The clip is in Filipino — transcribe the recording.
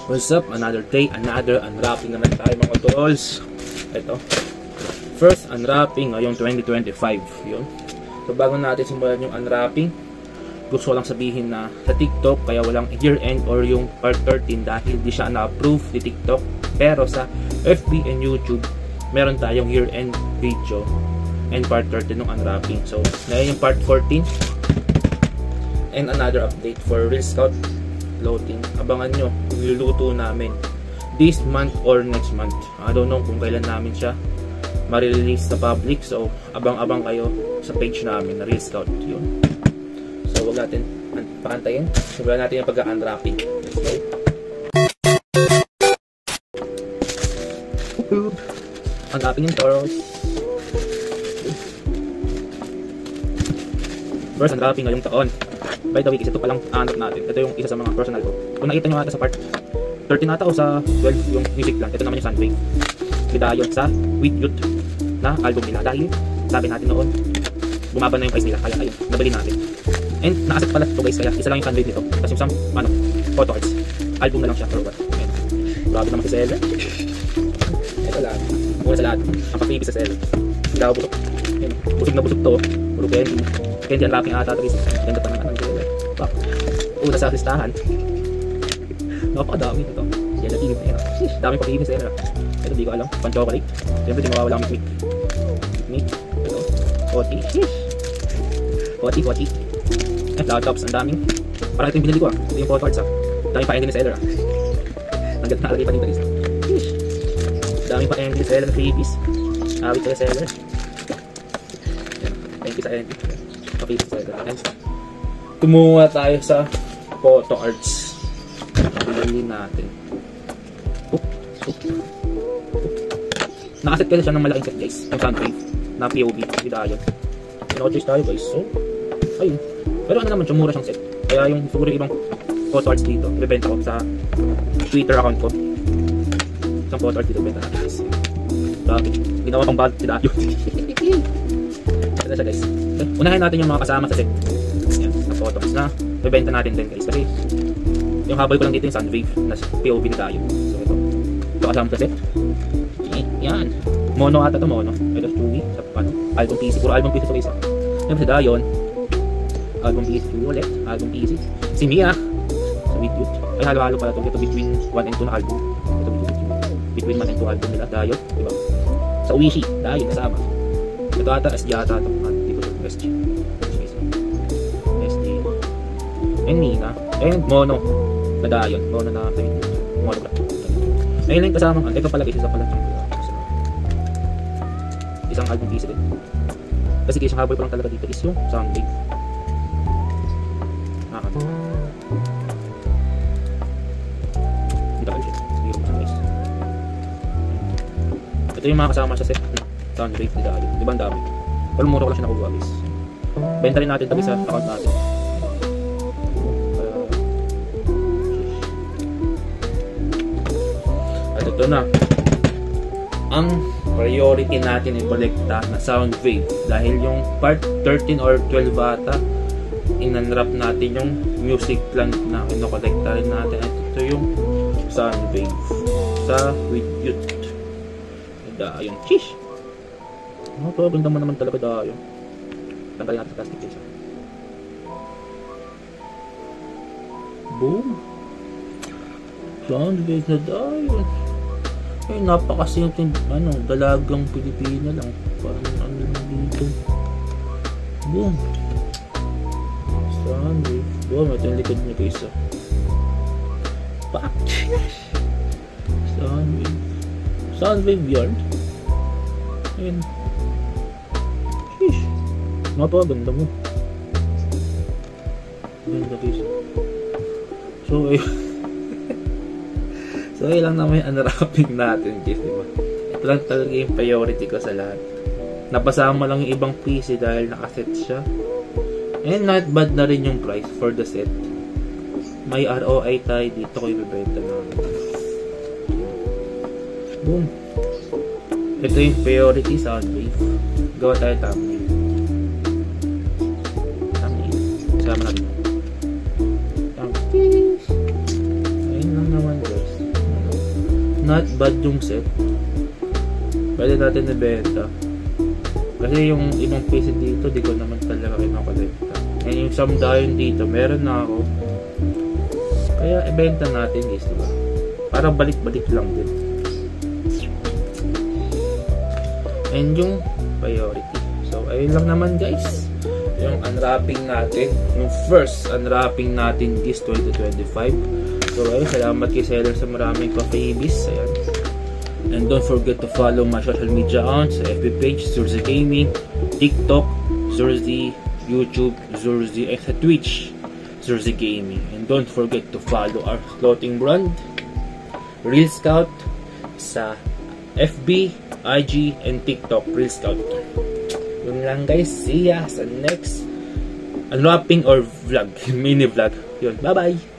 What's up? Another day, another unwrapping naman tayo mga tools. Ito. First unwrapping ngayong 2025. Yun. So bago natin simulan yung unwrapping, gusto ko lang sabihin na sa TikTok kaya walang year-end or yung part 13 dahil di siya na-approve ni TikTok. Pero sa FB and YouTube, meron tayong year-end video and part 13 ng unwrapping. So ngayon yung part 14 and another update for Real Scout floating. Abangan nyo, niluluto namin this month or next month. I don't know kung kailan namin siya ma-release sa public. So abang-abang kayo sa page namin na Real Scout. Yun. So huwag natin pakantayin. Simulan natin yung pag-unwrapping. Let's go. Unwrapping yung toros. First unwrapping ngayong taon. By the way, kasi ito palang anak natin. Ito yung isa sa mga personal ko. Kung nakita nyo ata sa part 13 ata o sa 12 yung music lang. Ito naman yung Sunwave. Bidayon sa With Youth na album nila. Dahil sabi natin noon, bumaba na yung price nila. Kaya ayun, nabili natin. And nakaset pala ito guys. Kaya isa lang yung Sunwave nito. Kasi yung photo arts. Album na lang siya. Or what. Ayan. Grabe naman si Seller. Ito lang. Muna sa lahat. Ang pa-freebie sa Seller. Hindi ako busog. Ayan. Busog na busog to. Puro candy. Candy unwrapping ata. Ganda pa naman. Una sa listahan. Napakadami ito. Gelatin. Dami pa kinis. Ito di ko alam. Pan-chocolate. Siyempre di mawawala ang mikmik. Ito. Oti. Oti. At laptops. Ang daming. Parang ito yung binili ko ah. Ito yung photo arts ah. Dami pa ending ni seller ah. Nakalagay pa dito guys. Dami pa ending ni seller na freebies. Awit ka seller. Thank you sa ending. Pa-freebies seller. Kumuha tayo sa photo arts. Bilhin natin. Nakaset kasi siya ng malaking set guys. Yung Sunwave na POV. Bidayon. Pino-choice tayo guys. So, ayun. Pero ano naman, mura siyang set. Kaya yung siguro ibang photo arts dito, ibebenta ko sa Twitter account ko. Isang photo arts dito, ibebenta natin guys. Grabe. Ginawa pang bag. Bidayon. Ito na siya guys. Okay. Unahin natin yung mga kasama sa set. Yan, sa photo arts na ibebenta natin din guys. Kasi yung habol ko lang dito yung Sunwave na POV na tayo. So ito. Ito kasama sa set. Yan. Mono ata ito, mono. Ito Chewy. Album PC. Puro album PC ito guys. Yan si Dayon. Album PC Chewy ulit. Album PC. Si Mia. Sa With Youth. Ay halo-halo pala ito. Ito between 1 and 2 na album. Ito between 1 and 2 album nila. Dayon. Diba? Sa Uishi. Dayon kasama. Ito ata SG ata ito. Hindi ko ito SG. SG. And Nina. And mono. Na Dayon. Mono na With Youth. Mono pala. Ayun lang yung kasamang. Ito pala isa pala. Isang album piece din. Kasi isang habol ko lang talaga dito is yung Sunwave. Dito kayo siya. Ito yung mga kasama sa set. Sunwave. Diba ang dami? Pero mura ko lang siya nakuha guys. Benta rin natin tabi sa account natin. At ito na. Ang priority natin i-collecta na Sunwave dahil yung part 13 or 12 bata in-unwrap natin yung music lang na kinokolekta rin natin. At ito yung Sunwave sa With Youth. Dayon. Sheesh! Ito, ganda mo naman talaga dayon. Tanggalin natin sa plastic case. Boom! Sunwave na dayon. Ay, napakasimple, dalagang Pilipina lang. Parang ano lang dito. Boom. Sunwave. Boom, ito yung likod niya guys. Pak! Sunwave. Sunwave yard. Ayun. Sheesh. Napakaganda mo. Ganda guys. So, ayun. So, ilang naman yung unwrapping natin guys, diba? Ito lang talaga yung priority ko sa lahat. Napasama lang yung ibang PC dahil nakaset siya. And not bad na rin yung price for the set. May ROI tayo dito ko ibibenta namin. Boom! Ito yung priority Sunwave. Gawa tayo thumbnail. Sama natin. Ayun lang naman guys. not bad yung set. Pwede natin ibenta. Kasi yung ibang PC dito, di ko naman talaga kinakolekta. And yung Samdayon dito, meron na ako. Kaya ibenta natin guys, diba? Para balik-balik lang din. And yung priority. So, ayun lang naman guys. Yung unwrapping natin. Yung first unwrapping natin this 2025. So, ayun. Salamat kay Seller sa maraming pa-freebies. Ayan. And don't forget to follow my social media accounts sa FB page, Zurzy Gaming, TikTok, Zurzy, YouTube, Zurzy, and sa Twitch, Zurzy Gaming. And don't forget to follow our clothing brand, Real Scout, sa FB, IG, and TikTok, Real Scout. Yun lang guys. See ya sa next unwrapping or vlog, mini vlog. Yun, bye bye!